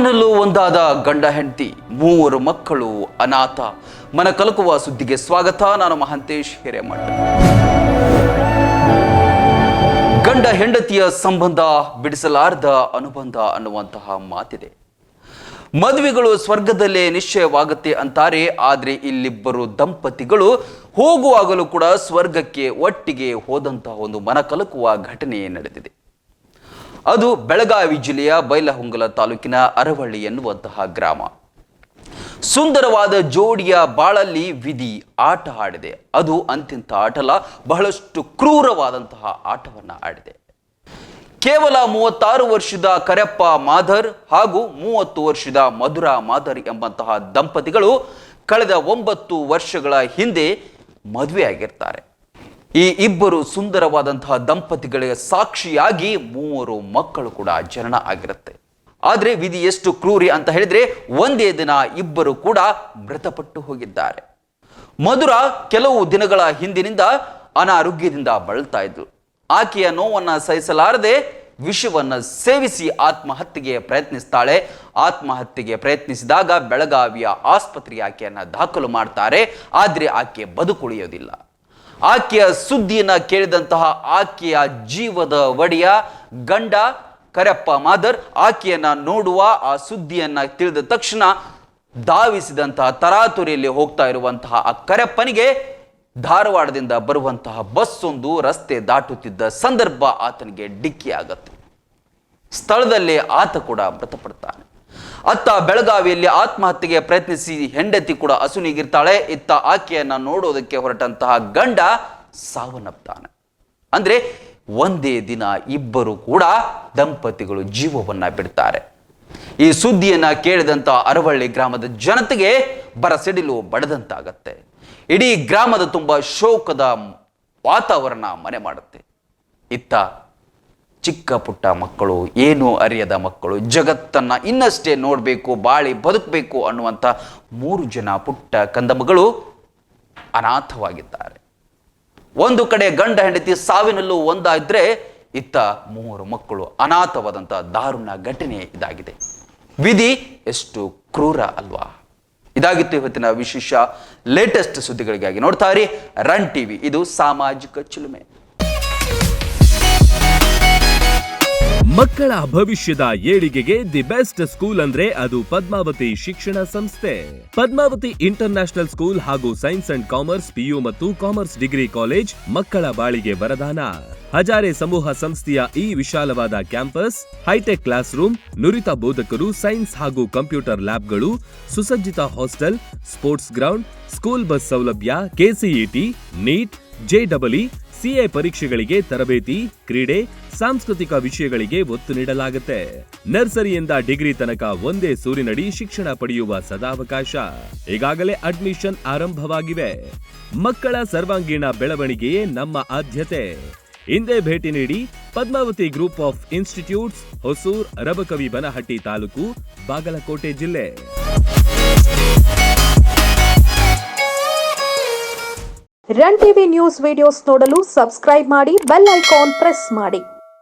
ಸಾವಿನಲ್ಲೂ ಒಂದಾದ ಗಂಡ ಹೆಂಡತಿ, ಮೂವರು ಮಕ್ಕಳು ಅನಾಥ. ಮನ ಕಲಕುವ ಸುದ್ದಿಗೆ ಸ್ವಾಗತ. ನಾನು ಮಹಾಂತೇಶ್ ಹಿರೇಮಠ. ಗಂಡ ಹೆಂಡತಿಯ ಸಂಬಂಧ ಬಿಡಿಸಲಾರ್ದ ಅನುಬಂಧ ಅನ್ನುವಂತಹ ಮಾತಿದೆ. ಮದುವೆಗಳು ಸ್ವರ್ಗದಲ್ಲೇ ನಿಶ್ಚಯವಾಗುತ್ತೆ ಅಂತಾರೆ. ಆದರೆ ಇಲ್ಲಿಬ್ಬರು ದಂಪತಿಗಳು ಹೋಗುವಾಗಲೂ ಕೂಡ ಸ್ವರ್ಗಕ್ಕೆ ಒಟ್ಟಿಗೆ ಹೋದಂತಹ ಒಂದು ಮನಕಲಕುವ ಘಟನೆ ನಡೆದಿದೆ. ಅದು ಬೆಳಗಾವಿ ಜಿಲ್ಲೆಯ ಬೈಲಹೊಂಗಲ ತಾಲೂಕಿನ ಅರವಳ್ಳಿ ಎನ್ನುವಂತಹ ಗ್ರಾಮ. ಸುಂದರವಾದ ಜೋಡಿಯ ಬಾಳಲ್ಲಿ ವಿಧಿ ಆಟ ಆಡಿದೆ. ಅದು ಅಂತಿಂತ ಆಟಲ್ಲ, ಬಹಳಷ್ಟು ಕ್ರೂರವಾದಂತಹ ಆಟವನ್ನು ಆಡಿದೆ. ಕೇವಲ 36 ವರ್ಷದ ಕರೆಪ್ಪ ಮಾದರ್ ಹಾಗೂ 30 ವರ್ಷದ ಮಧುರಾ ಮಾದರ್ ಎಂಬಂತಹ ದಂಪತಿಗಳು ಕಳೆದ 9 ವರ್ಷಗಳ ಹಿಂದೆ ಮದುವೆಯಾಗಿರ್ತಾರೆ. ಈ ಇಬ್ಬರು ಸುಂದರವಾದಂತಹ ದಂಪತಿಗಳಿಗೆ ಸಾಕ್ಷಿಯಾಗಿ 3 ಮಕ್ಕಳು ಕೂಡ ಜನನ ಆಗಿರುತ್ತೆ. ಆದರೆ ವಿಧಿ ಎಷ್ಟು ಕ್ರೂರಿ ಅಂತ ಹೇಳಿದ್ರೆ, ಒಂದೇ ದಿನ ಇಬ್ಬರು ಕೂಡ ಮೃತಪಟ್ಟು ಹೋಗಿದ್ದಾರೆ. ಮಧುರಾ ಕೆಲವು ದಿನಗಳ ಹಿಂದಿನಿಂದ ಅನಾರೋಗ್ಯದಿಂದ ಬಳಲ್ತಾ ಇದ್ಲು. ಆಕೆಯ ನೋವನ್ನು ಸಹಿಸಲಾರದೆ ವಿಷವನ್ನು ಸೇವಿಸಿ ಆತ್ಮಹತ್ಯೆಗೆ ಪ್ರಯತ್ನಿಸ್ತಾಳೆ. ಆತ್ಮಹತ್ಯೆಗೆ ಪ್ರಯತ್ನಿಸಿದಾಗ ಬೆಳಗಾವಿಯ ಆಸ್ಪತ್ರೆಗೆ ಆಕೆಯನ್ನು ದಾಖಲು ಮಾಡ್ತಾರೆ. ಆದರೆ ಆಕೆ ಬದುಕುಳಿಯೋದಿಲ್ಲ. ಆಕೆಯ ಸುದ್ದಿಯನ್ನು ಕೇಳಿದಂತಹ ಆಕೆಯ ಜೀವದ ಒಡೆಯ ಗಂಡ ಕರೆಪ್ಪ ಮಾದರ್ ಆಕೆಯನ್ನು ನೋಡುವ ಆ ಸುದ್ದಿಯನ್ನು ತಿಳಿದ ತಕ್ಷಣ ಧಾವಿಸಿದಂತಹ ತರಾತುರಿಯಲ್ಲಿ ಹೋಗ್ತಾ ಇರುವಂತಹ ಆ ಕರೆಪ್ಪನಿಗೆ ಧಾರವಾಡದಿಂದ ಬರುವಂತಹ ಬಸ್ಸೊಂದು ರಸ್ತೆ ದಾಟುತ್ತಿದ್ದ ಸಂದರ್ಭ ಆತನಿಗೆ ಡಿಕ್ಕಿ ಆಗತ್ತೆ. ಸ್ಥಳದಲ್ಲೇ ಆತ ಕೂಡ ಮೃತಪಡ್ತಾನೆ. ಅತ್ತ ಬೆಳಗಾವಿಯಲ್ಲಿ ಆತ್ಮಹತ್ಯೆಗೆ ಪ್ರಯತ್ನಿಸಿ ಹೆಂಡತಿ ಕೂಡ ಅಸುನೀಗಿರ್ತಾಳೆ. ಇತ್ತ ಆಕೆಯನ್ನ ನೋಡೋದಕ್ಕೆ ಹೊರಟಂತಹ ಗಂಡ ಸಾವನ್ನಪ್ತಾನೆ. ಅಂದ್ರೆ ಒಂದೇ ದಿನ ಇಬ್ಬರು ಕೂಡ ದಂಪತಿಗಳು ಜೀವವನ್ನ ಬಿಡ್ತಾರೆ. ಈ ಸುದ್ದಿಯನ್ನ ಕೇಳಿದಂತಹ ಅರವಳ್ಳಿ ಗ್ರಾಮದ ಜನತೆಗೆ ಬರಸಿಡಿಲು ಬಡದಂತಾಗತ್ತೆ. ಇಡೀ ಗ್ರಾಮದ ತುಂಬ ಶೋಕದ ವಾತಾವರಣ ಮನೆ ಮಾಡುತ್ತೆ. ಇತ್ತ ಚಿಕ್ಕ ಪುಟ್ಟ ಮಕ್ಕಳು, ಏನೂ ಅರಿಯದ ಮಕ್ಕಳು, ಜಗತ್ತನ್ನು ಇನ್ನಷ್ಟೇ ನೋಡಬೇಕು, ಬಾಳಿ ಬದುಕಬೇಕು ಅನ್ನುವಂಥ 3 ಜನ ಪುಟ್ಟ ಕಂದಮಗಳು ಅನಾಥವಾಗಿದ್ದಾರೆ. ಒಂದು ಕಡೆ ಗಂಡ ಹೆಂಡತಿ ಸಾವಿನಲ್ಲೂ ಒಂದಾದ್ರೆ, ಇತ್ತ 3 ಮಕ್ಕಳು ಅನಾಥವಾದಂಥ ದಾರುಣ ಘಟನೆ ಇದಾಗಿದೆ. ವಿಧಿ ಎಷ್ಟು ಕ್ರೂರ ಅಲ್ವಾ? ಇದಾಗಿತ್ತು ಇವತ್ತಿನ ವಿಶೇಷ ಲೇಟೆಸ್ಟ್ ಸುದ್ದಿಗಳಿಗಾಗಿ ನೋಡ್ತಾ ಇರಿ ರನ್ ಟಿವಿ. ಇದು ಸಾಮಾಜಿಕ ಚಿಲುಮೆ. ಮಕ್ಕಳ ಭವಿಷ್ಯದ ಏಳಿಗೆಗೆ ದಿ ಬೆಸ್ಟ್ ಸ್ಕೂಲ್ ಅಂದ್ರೆ ಅದು ಪದ್ಮಾವತಿ ಶಿಕ್ಷಣ ಸಂಸ್ಥೆ. ಪದ್ಮಾವತಿ ಇಂಟರ್ ನ್ಯಾಷನಲ್ ಸ್ಕೂಲ್ ಹಾಗೂ ಸೈನ್ಸ್ ಅಂಡ್ ಕಾಮರ್ಸ್ PU ಮತ್ತು ಕಾಮರ್ಸ್ ಡಿಗ್ರಿ ಕಾಲೇಜ್ ಮಕ್ಕಳ ಬಾಳಿಗೆ ವರದಾನ. ಹಜಾರೆ ಸಮೂಹ ಸಂಸ್ಥೆಯ ಈ ವಿಶಾಲವಾದ ಕ್ಯಾಂಪಸ್, ಹೈಟೆಕ್ ಕ್ಲಾಸ್ ರೂಮ್, ನುರಿತ ಬೋಧಕರು, ಸೈನ್ಸ್ ಹಾಗೂ ಕಂಪ್ಯೂಟರ್ ಲ್ಯಾಬ್ಗಳು, ಸುಸಜ್ಜಿತ hostel, sports ground, school bus ಸೌಲಭ್ಯ, KCET, ನೀಟ್, JEE, CA ಪರೀಕ್ಷೆಗಳಿಗೆ ತರಬೇತಿ, ಕ್ರೀಡೆ, ಸಾಂಸ್ಕೃತಿಕ ವಿಷಯಗಳಿಗೆ ಒತ್ತು ನೀಡಲಾಗುತ್ತೆ. ನರ್ಸರಿಯಿಂದ ಡಿಗ್ರಿ ತನಕ ಒಂದೇ ಸೂರಿನಡಿ ಶಿಕ್ಷಣ ಪಡೆಯುವ ಸದಾವಕಾಶ. ಈಗಾಗಲೇ ಅಡ್ಮಿಷನ್ ಆರಂಭವಾಗಿವೆ. ಮಕ್ಕಳ ಸರ್ವಾಂಗೀಣ ಬೆಳವಣಿಗೆಯೇ ನಮ್ಮ ಆದ್ಯತೆ. ಹಿಂದೆ ಭೇಟಿ ನೀಡಿ Padmavati group of institutes, Hosur, Rabakavi Banahatti ತಾಲೂಕು, ಬಾಗಲಕೋಟೆ ಜಿಲ್ಲೆ. ರನ್ ಟಿವಿ ನ್ಯೂಸ್ ವಿಡಿಯೋಸ್ ನೋಡಲು ಸಬ್ಸ್ಕ್ರೈಬ್ ಮಾಡಿ, ಬೆಲ್ ಐಕಾನ್ ಪ್ರೆಸ್ ಮಾಡಿ.